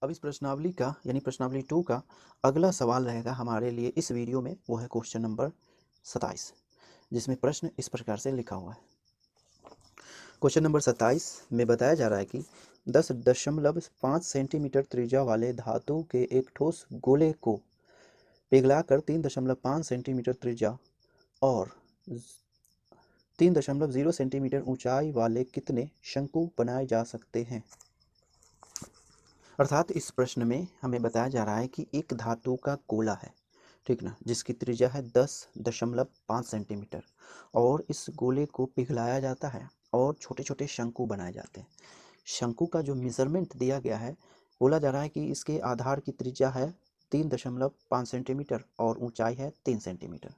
अब इस प्रश्नावली का यानी प्रश्नावली 2 का अगला सवाल रहेगा हमारे लिए इस वीडियो में, वो है क्वेश्चन नंबर 27, जिसमें प्रश्न इस प्रकार से लिखा हुआ है। क्वेश्चन नंबर 27 में बताया जा रहा है कि 10.5 सेंटीमीटर त्रिज्या वाले धातु के एक ठोस गोले को पिघलाकर 3.5 सेंटीमीटर त्रिज्या और 3.0 सेंटीमीटर ऊंचाई वाले कितने शंकु बनाए जा सकते हैं। अर्थात इस प्रश्न में हमें बताया जा रहा है कि एक धातु का गोला है, ठीक ना, जिसकी त्रिज्या है 10.5 सेंटीमीटर और इस गोले को पिघलाया जाता है और छोटे छोटे शंकु बनाए जाते हैं। शंकु का जो मेजरमेंट दिया गया है, बोला जा रहा है कि इसके आधार की त्रिज्या है 3.5 सेंटीमीटर और ऊंचाई है 3 सेंटीमीटर।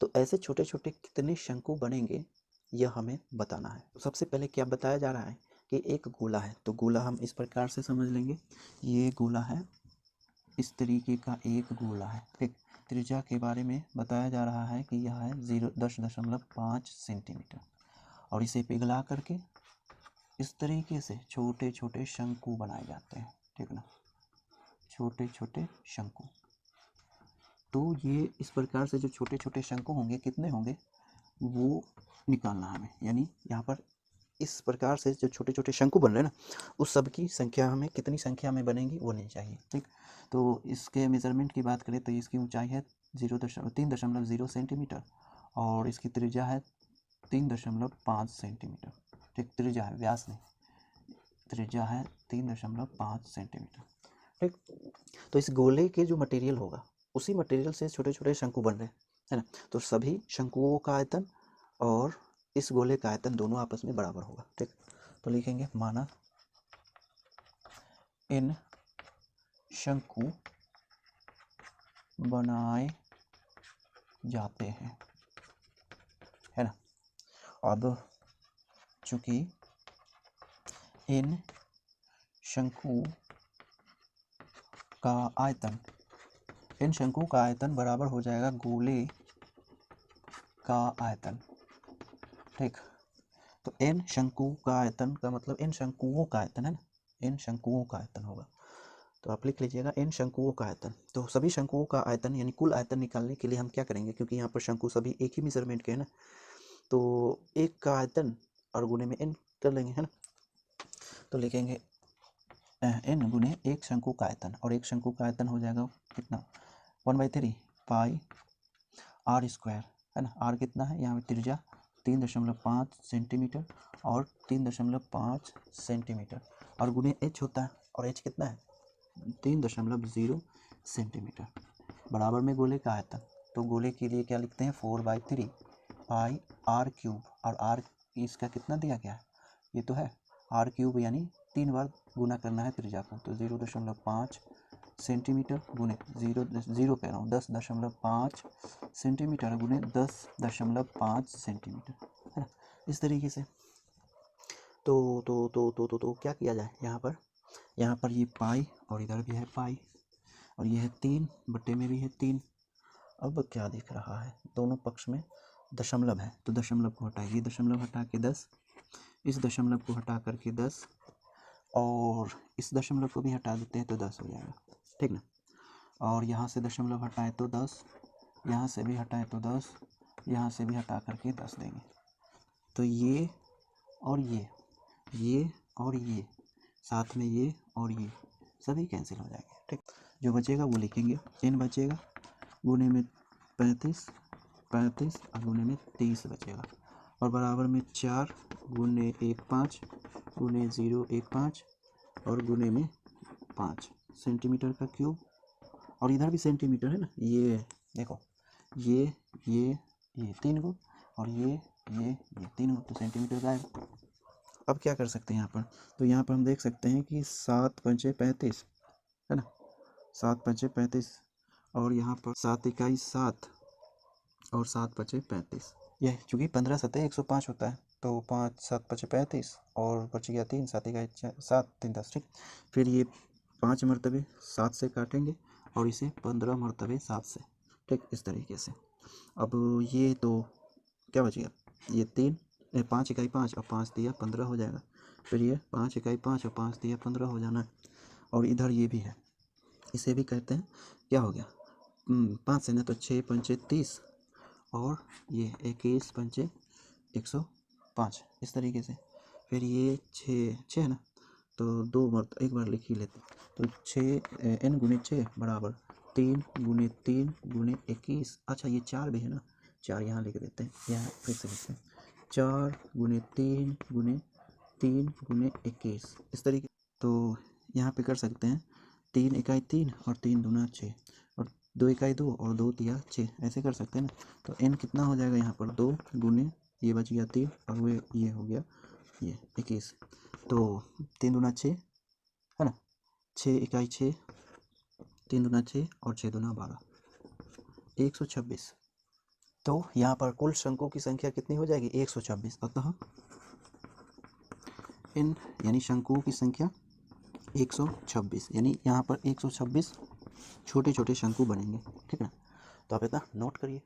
तो ऐसे छोटे छोटे कितने शंकु बनेंगे, यह हमें बताना है। सबसे पहले क्या बताया जा रहा है कि एक गोला है, तो गोला हम इस प्रकार से समझ लेंगे। ये गोला है, इस तरीके का एक गोला है, ठीक। त्रिज्या के बारे में बताया जा रहा है कि यह है 10.5 सेंटीमीटर और इसे पिघला करके इस तरीके से छोटे छोटे शंकु बनाए जाते हैं, ठीक ना, छोटे छोटे शंकु। तो ये इस प्रकार से जो छोटे छोटे शंकु होंगे, कितने होंगे वो निकालना है हमें। यानी यहाँ पर इस प्रकार से जो छोटे छोटे शंकु बन रहे हैं ना, उस सब की संख्या हमें कितनी संख्या में बनेंगी वो नहीं चाहिए, ठीक। तो इसके मेजरमेंट की बात करें तो इसकी ऊंचाई है 3.0 सेंटीमीटर और इसकी त्रिज्या है 3.5 सेंटीमीटर, ठीक। त्रिज्या है, व्यास नहीं, त्रिज्या है 3.5 सेंटीमीटर, ठीक। तो इस गोले के जो मटेरियल होगा, उसी मटेरियल से छोटे छोटे शंकु बन रहे हैं, है ना। तो सभी शंकुओं का आयतन और इस गोले का आयतन दोनों आपस में बराबर होगा, ठीक। तो लिखेंगे माना इन शंकु बनाए जाते हैं, है ना। अब चूंकि इन शंकु का आयतन, इन शंकु का आयतन बराबर हो जाएगा गोले का आयतन, ठीक। तो इन शंकु का आयतन का मतलब इन शंकुओं का आयतन है ना, इन शंकुओं का आयतन होगा। तो आप लिख लीजिएगा इन शंकुओं का आयतन। तो सभी शंकुओं का आयतन यानी कुल आयतन निकालने के लिए हम क्या करेंगे, क्योंकि यहाँ पर शंकु सभी एक ही मेजरमेंट के है ना, तो एक का आयतन और गुणे में n कर लेंगे, है ना। तो लिखेंगे n गुणे एक शंकु का आयतन, और एक शंकु का आयतन हो जाएगा कितना, 1/3 पाई r स्क्वायर, है ना। r कितना है, यहाँ पे त्रिज्या 3.5 सेंटीमीटर और 3.5 सेंटीमीटर और गुणे h होता है, और h कितना है 3.0 सेंटीमीटर बराबर में गोले का आयतन। तो गोले के लिए क्या लिखते हैं, 4/3 पाई r क्यूब, और r इसका कितना दिया गया है, ये तो है r क्यूब, यानी 3 बार गुना करना है त्रिज्या को। तो 0.5 सेंटीमीटर गुने 0 कह रहा हूँ 10.5 सेंटीमीटर गुने 10.5 सेंटीमीटर, है ना, इस तरीके से। तो क्या किया जाए, यहाँ पर ये पाई और इधर भी है पाई, और ये है 3 बटे में भी है 3। अब क्या दिख रहा है, दोनों पक्ष में दशमलव है, तो दशमलव को हटाइए, दशमलव हटा के 10, इस दशमलव को हटा करके 10 और इस दशमलव को भी हटा देते हैं तो 10 हो जाएगा, ठीक ना। और यहाँ से दशमलव हटाए तो 10, यहाँ से भी हटाए तो 10, यहाँ से भी हटा करके 10 देंगे। तो ये और ये और ये साथ में ये और ये सभी कैंसिल हो जाएंगे, ठीक। जो बचेगा वो लिखेंगे, n बचेगा गुने में 35 और गुने में 30 बचेगा, और बराबर में 4 गुने 1 5 गुने 0 1 5 और गुने में 5 सेंटीमीटर का क्यूब, और इधर भी सेंटीमीटर है ना, ये देखो ये 3 गो और ये 3 गो, तो सेंटीमीटर का है। अब क्या कर सकते हैं यहाँ पर, तो यहाँ पर हम देख सकते हैं कि 7 पंचे 35, है ना, 7 पंचे 35 और यहाँ पर 7 इकाई 7 और 7 पचे 35। यह चूँकि 15 सतह 105 होता है, तो 5 7 पचे 35 और बच गया 3, 7 इकाई 7 3 10, ठीक। फिर ये 5 मरतबे 7 से काटेंगे और इसे 15 मरतबे 7 से, ठीक, इस तरीके से। अब ये तो क्या बच गया, ये 5 इकाई 5 और 5 दिया 15 हो जाएगा। फिर ये 5 इकाई 5 और 5 दिया 15 हो जाना है, और इधर ये भी है, इसे भी कहते हैं। क्या हो गया, 5 से ना, तो 6 पंचे 30 और ये 21 पंचे 105, इस तरीके से। फिर ये 6 है ना, तो 2 बार एक बार लिख ही लेते हैं। तो 6 n गुने 6 बराबर 3 गुने 3 गुने 21। अच्छा ये 4 भी है ना, 4 यहाँ लिख देते हैं, यहाँ फिर से लिखते हैं 4 गुने 3 गुने 3 गुने 21, इस तरीके। तो यहाँ पे कर सकते हैं 3 इकाई 3 और 3 दूना 6 और 2 इकाई 2 और 2 तिया 6, ऐसे कर सकते हैं ना। तो n कितना हो जाएगा यहाँ पर, 2 गुने ये बच गया 3 और वो ये हो गया ये 21। तो 3 दूना 6 है ना, 6 इकाई 6, 3 दूना 6 और 6 दूना 12, 126। तो यहाँ पर कुल शंकु की संख्या कितनी हो जाएगी, 126। अतः n यानी शंकुओं की संख्या 126, यानी यहाँ पर 126 छोटे छोटे शंकु बनेंगे। ठीक है ना, तो आप इतना नोट करिए।